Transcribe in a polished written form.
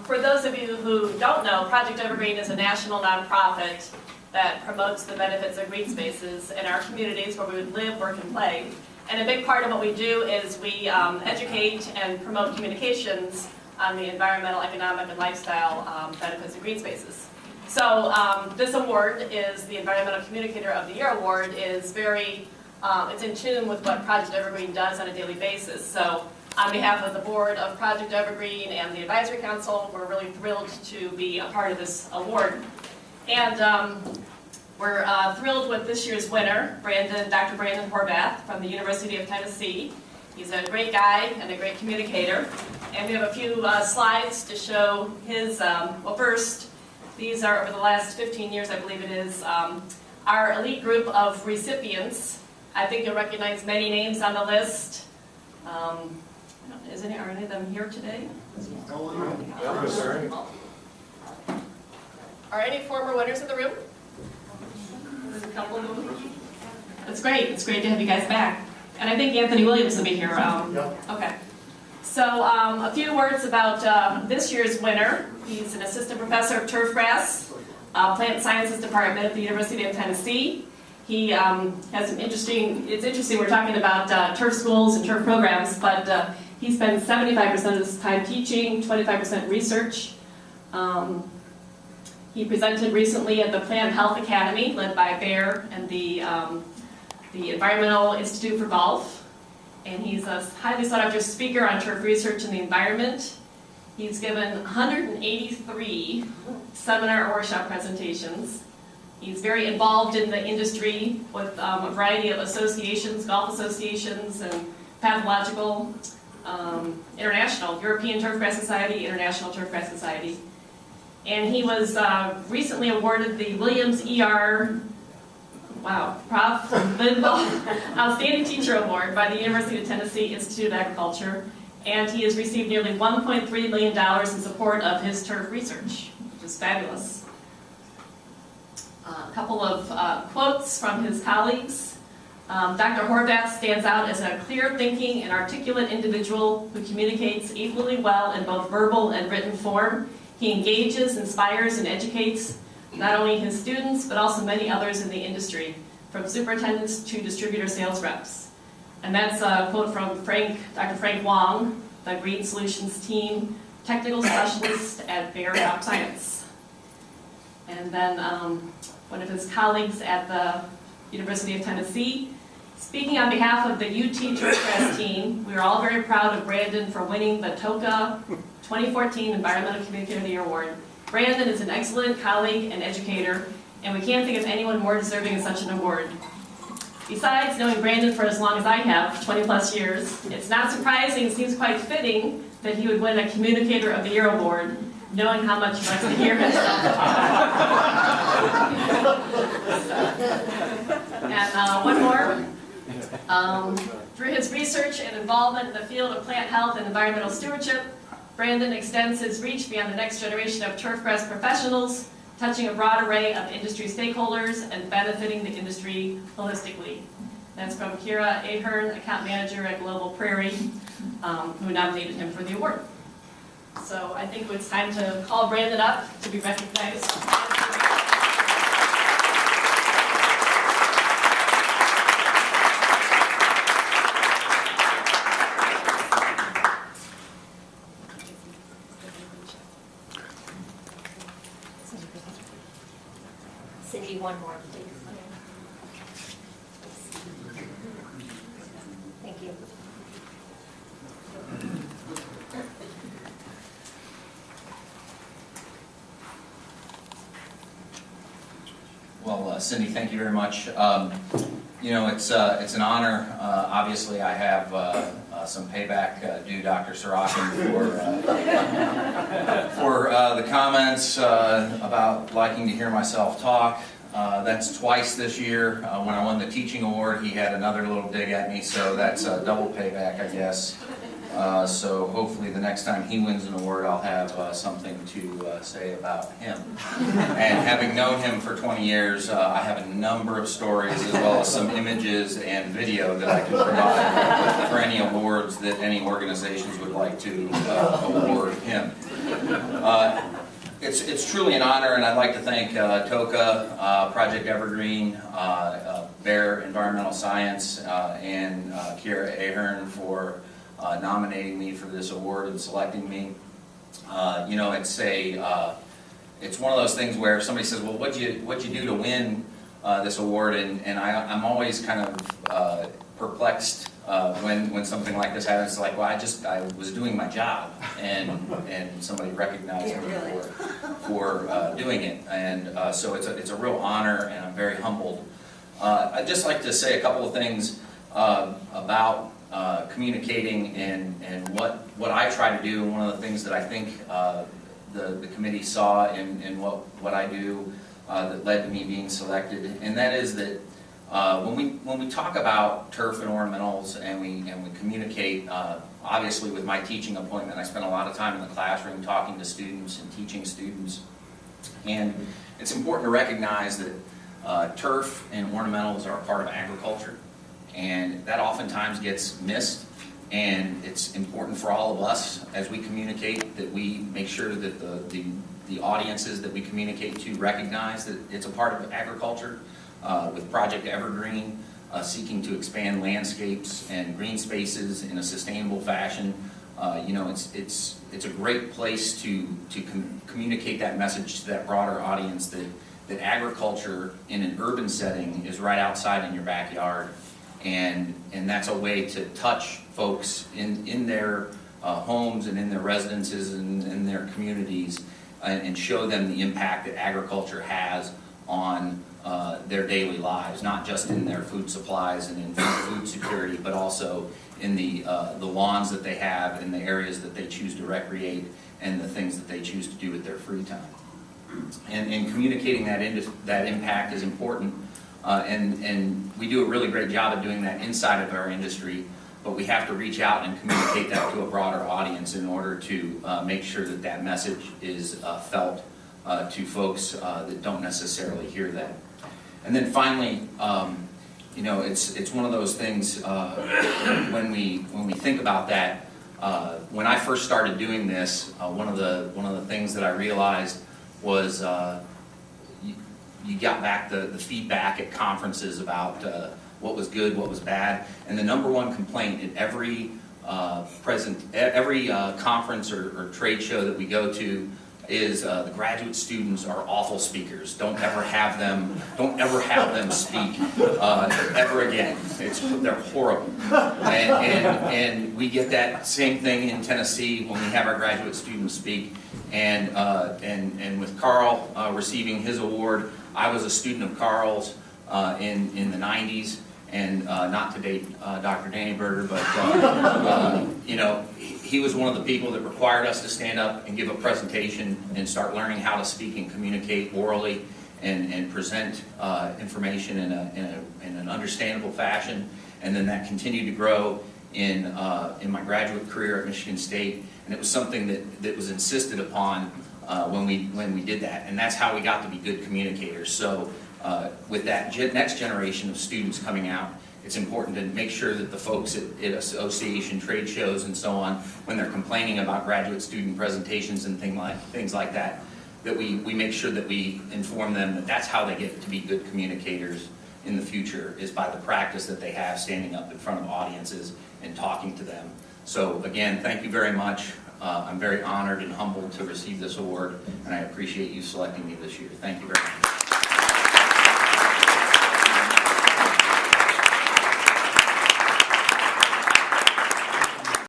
For those of you who don't know, Project EverGreen is a national nonprofit that promotes the benefits of green spaces in our communities where we would live, work, and play. And a big part of what we do is we educate and promote communications on the environmental, economic, and lifestyle benefits of green spaces. So this award is the Environmental Communicator of the Year award. Is very, it's in tune with what Project EverGreen does on a daily basis. So on behalf of the board of Project EverGreen and the Advisory Council, we're really thrilled to be a part of this award. And we're thrilled with this year's winner, Dr. Brandon Horvath from the University of Tennessee. He's a great guy and a great communicator. And we have a few slides to show his, well first, these are over the last 15 years, I believe it is, our elite group of recipients. I think you'll recognize many names on the list. Are any of them here today? Are any former winners in the room? There's a couple of them. That's great. It's great to have you guys back. And I think Anthony Williams will be here. Okay. So a few words about this year's winner. He's an assistant professor of turfgrass, plant sciences department at the University of Tennessee. He has an interesting, it's interesting we're talking about turf schools and turf programs, but he spends 75% of his time teaching, 25% research. He presented recently at the Plant Health Academy, led by Bayer and the Environmental Institute for Golf. And he's a highly sought after speaker on turf research and the environment. He's given 183 seminar or workshop presentations. He's very involved in the industry with a variety of associations, golf associations, and pathological, international, European Turfgrass Society, International Turfgrass Society. And he was recently awarded the Williams E.R. Prof. Lindvall Outstanding Teacher Award by the University of Tennessee Institute of Agriculture. And he has received nearly $1.3 million in support of his turf research, which is fabulous. A couple of quotes from his colleagues. Dr. Horvath stands out as a clear-thinking and articulate individual who communicates equally well in both verbal and written form. He engages, inspires, and educates not only his students, but also many others in the industry, from superintendents to distributor sales reps. And that's a quote from Dr. Frank Wong, the Green Solutions Team Technical Specialist at Bayer Crop Science. And then one of his colleagues at the University of Tennessee, speaking on behalf of the UT Turfgrass team, we are all very proud of Brandon for winning the TOCA 2014 Environmental Communicator of the Year Award. Brandon is an excellent colleague and educator, and we can't think of anyone more deserving of such an award. Besides, knowing Brandon for as long as I have, 20 plus years, it's not surprising, it seems quite fitting that he would win a Communicator of the Year Award, knowing how much he likes to hear himself talk. And one more. Through his research and involvement in the field of plant health and environmental stewardship, Brandon extends his reach beyond the next generation of turfgrass professionals, touching a broad array of industry stakeholders and benefiting the industry holistically. That's from Kira Ahern, account manager at Global Prairie, who nominated him for the award. So I think it's time to call Brandon up to be recognized. Cindy, one more, please. Thank you. Well, Cindy, thank you very much. You know, it's an honor. Obviously, I have some payback due Dr. Sorokin for the comments about liking to hear myself talk. That's twice this year. When I won the teaching award, he had another little dig at me, so that's double payback, I guess. So hopefully the next time he wins an award, I'll have something to say about him. And having known him for 20 years, I have a number of stories as well as some images and video that I can provide for any awards that any organizations would like to award him. It's truly an honor, and I'd like to thank TOCA, Project EverGreen, Bear Environmental Science, and Kira Ahern for nominating me for this award and selecting me. You know, it's one of those things where somebody says, well, what'd you do to win this award? And I'm always kind of perplexed when something like this happens. It's like, well, I was doing my job, and somebody recognized me for doing it. And so it's a real honor, and I'm very humbled. I'd just like to say a couple of things about communicating and what I try to do, and one of the things that I think the committee saw in what I do that led to me being selected, and that is that when we talk about turf and ornamentals and we communicate, obviously with my teaching appointment, I spend a lot of time in the classroom talking to students and teaching students, and it's important to recognize that turf and ornamentals are a part of agriculture. And that oftentimes gets missed, and it's important for all of us as we communicate that we make sure that the audiences that we communicate to recognize that it's a part of agriculture. With Project EverGreen, seeking to expand landscapes and green spaces in a sustainable fashion, you know, it's a great place to communicate that message to that broader audience that agriculture in an urban setting is right outside in your backyard. And that's a way to touch folks in their homes and in their residences and in their communities, and show them the impact that agriculture has on their daily lives, not just in their food supplies and in food security, but also in the lawns that they have, in the areas that they choose to recreate, and the things that they choose to do with their free time. And communicating that impact is important. And we do a really great job of doing that inside of our industry, but we have to reach out and communicate that to a broader audience in order to make sure that that message is felt to folks that don't necessarily hear that. And then finally, you know, it's one of those things when we think about that. When I first started doing this, one of the things that I realized was you got back the feedback at conferences about what was good, what was bad, and the number one complaint at every conference or trade show that we go to is the graduate students are awful speakers. Don't ever have them speak ever again. They're horrible. And we get that same thing in Tennessee when we have our graduate students speak. And with Carl receiving his award, I was a student of Carl's in the 90s, and not to date Dr. Danny Berger, but you know, he was one of the people that required us to stand up and give a presentation and start learning how to speak and communicate orally and present information in an understandable fashion. And then that continued to grow in my graduate career at Michigan State, and it was something that was insisted upon when we did that, and that's how we got to be good communicators. So with that next generation of students coming out, it's important to make sure that the folks at association trade shows and so on, when they're complaining about graduate student presentations and things like that, that we make sure that we inform them that that's how they get to be good communicators in the future, is by the practice that they have standing up in front of audiences and talking to them. So again, thank you very much. I'm very honored and humbled to receive this award, and I appreciate you selecting me this year. Thank you very much.